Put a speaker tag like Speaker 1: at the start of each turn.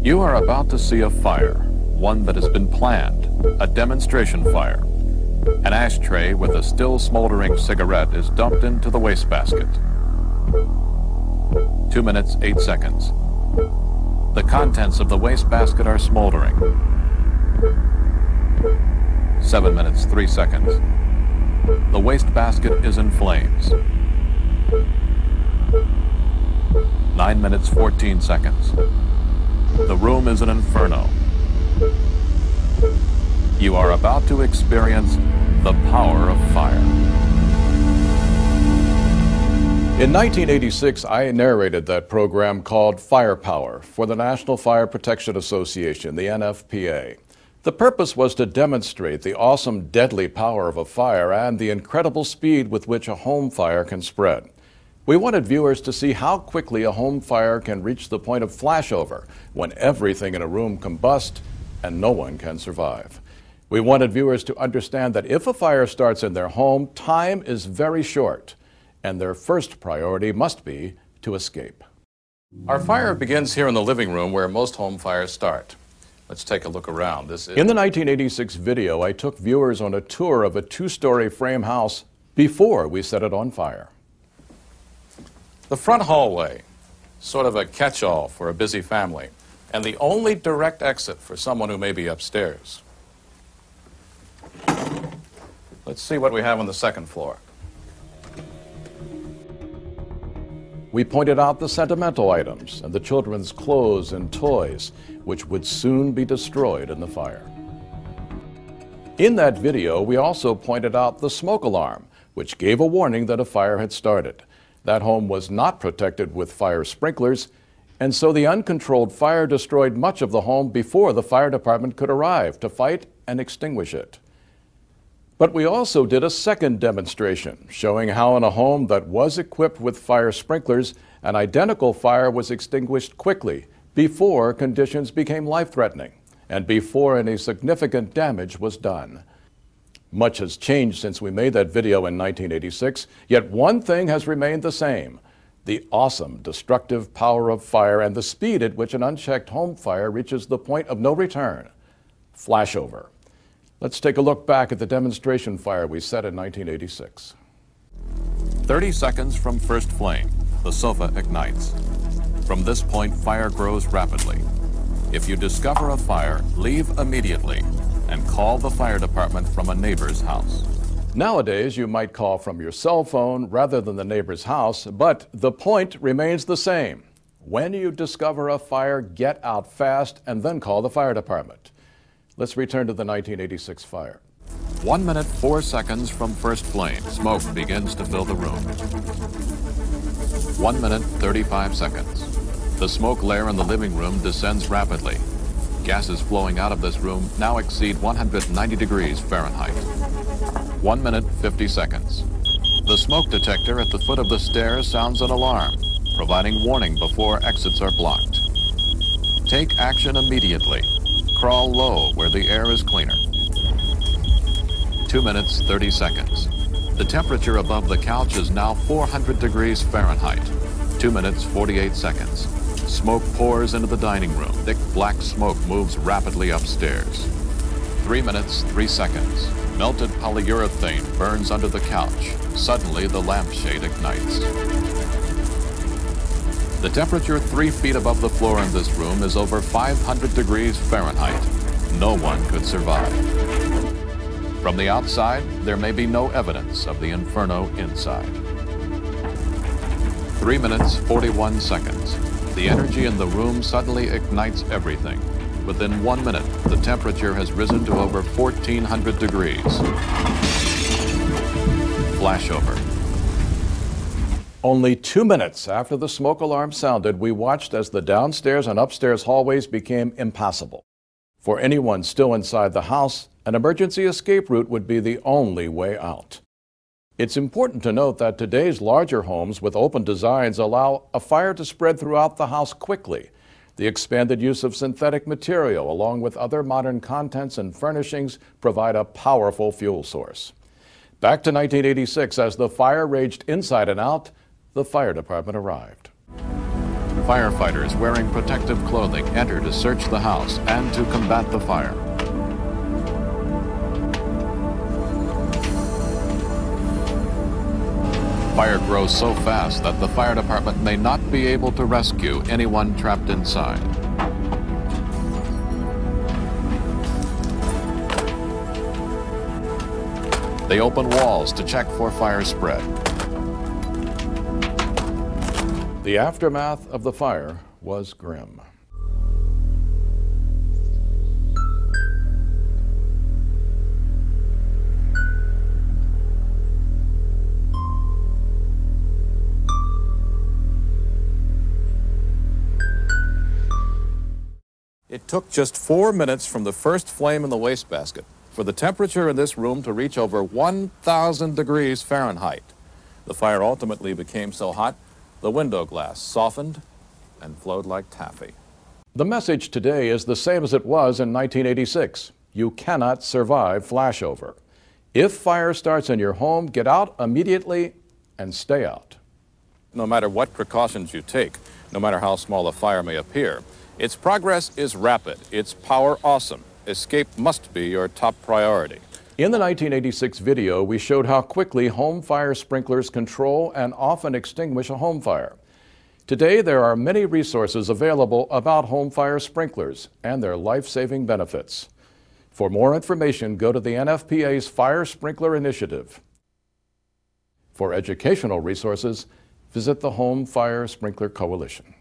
Speaker 1: You are about to see a fire, one that has been planned, a demonstration fire. An ashtray with a still smoldering cigarette is dumped into the wastebasket. 2 minutes, 8 seconds. The contents of the wastebasket are smoldering. 7 minutes, 3 seconds. The wastebasket is in flames. 9 minutes, 14 seconds. The room is an inferno. You are about to experience the power of fire. In 1986, I narrated that program called Firepower for the National Fire Protection Association, the NFPA. The purpose was to demonstrate the awesome, deadly power of a fire and the incredible speed with which a home fire can spread. We wanted viewers to see how quickly a home fire can reach the point of flashover, when everything in a room combusts and no one can survive. We wanted viewers to understand that if a fire starts in their home, time is very short, and their first priority must be to escape. Our fire begins here in the living room where most home fires start. Let's take a look around. In the 1986 video, I took viewers on a tour of a two-story frame house before we set it on fire. The front hallway, sort of a catch-all for a busy family, and the only direct exit for someone who may be upstairs. Let's see what we have on the second floor. We pointed out the sentimental items and the children's clothes and toys, which would soon be destroyed in the fire. In that video, we also pointed out the smoke alarm, which gave a warning that a fire had started. That home was not protected with fire sprinklers, and so the uncontrolled fire destroyed much of the home before the fire department could arrive to fight and extinguish it. But we also did a second demonstration, showing how in a home that was equipped with fire sprinklers, an identical fire was extinguished quickly before conditions became life-threatening and before any significant damage was done. Much has changed since we made that video in 1986, yet one thing has remained the same: the awesome, destructive power of fire and the speed at which an unchecked home fire reaches the point of no return. Flashover. Let's take a look back at the demonstration fire we set in 1986. 30 seconds from first flame, the sofa ignites. From this point, fire grows rapidly. If you discover a fire, leave immediately and call the fire department from a neighbor's house. Nowadays, you might call from your cell phone rather than the neighbor's house, but the point remains the same. When you discover a fire, get out fast and then call the fire department. Let's return to the 1986 fire. 1 minute, 4 seconds from first flame. Smoke begins to fill the room. 1 minute, 35 seconds. The smoke layer in the living room descends rapidly. Gases flowing out of this room now exceed 190 degrees Fahrenheit. 1 minute, 50 seconds. The smoke detector at the foot of the stairs sounds an alarm, providing warning before exits are blocked. Take action immediately. Crawl low where the air is cleaner. 2 minutes, 30 seconds. The temperature above the couch is now 400 degrees Fahrenheit. 2 minutes, 48 seconds. Smoke pours into the dining room. Thick black smoke moves rapidly upstairs. 3 minutes, 3 seconds. Melted polyurethane burns under the couch. Suddenly, the lampshade ignites. The temperature 3 feet above the floor in this room is over 500 degrees Fahrenheit. No one could survive. From the outside, there may be no evidence of the inferno inside. 3 minutes, 41 seconds. The energy in the room suddenly ignites everything. Within 1 minute, the temperature has risen to over 1,400 degrees. Flashover. Only 2 minutes after the smoke alarm sounded, we watched as the downstairs and upstairs hallways became impassable. For anyone still inside the house, an emergency escape route would be the only way out. It's important to note that today's larger homes with open designs allow a fire to spread throughout the house quickly. The expanded use of synthetic material, along with other modern contents and furnishings, provide a powerful fuel source. Back to 1986, as the fire raged inside and out, the fire department arrived. Firefighters wearing protective clothing enter to search the house and to combat the fire. Fire grows so fast that the fire department may not be able to rescue anyone trapped inside. They open walls to check for fire spread. The aftermath of the fire was grim. It took just 4 minutes from the first flame in the wastebasket for the temperature in this room to reach over 1,000 degrees Fahrenheit. The fire ultimately became so hot, the window glass softened and flowed like taffy. The message today is the same as it was in 1986. You cannot survive flashover. If fire starts in your home, get out immediately and stay out. No matter what precautions you take, no matter how small a fire may appear, its progress is rapid, its power awesome. Escape must be your top priority. In the 1986 video, we showed how quickly home fire sprinklers control and often extinguish a home fire. Today, there are many resources available about home fire sprinklers and their life-saving benefits. For more information, go to the NFPA's Fire Sprinkler Initiative. For educational resources, visit the Home Fire Sprinkler Coalition.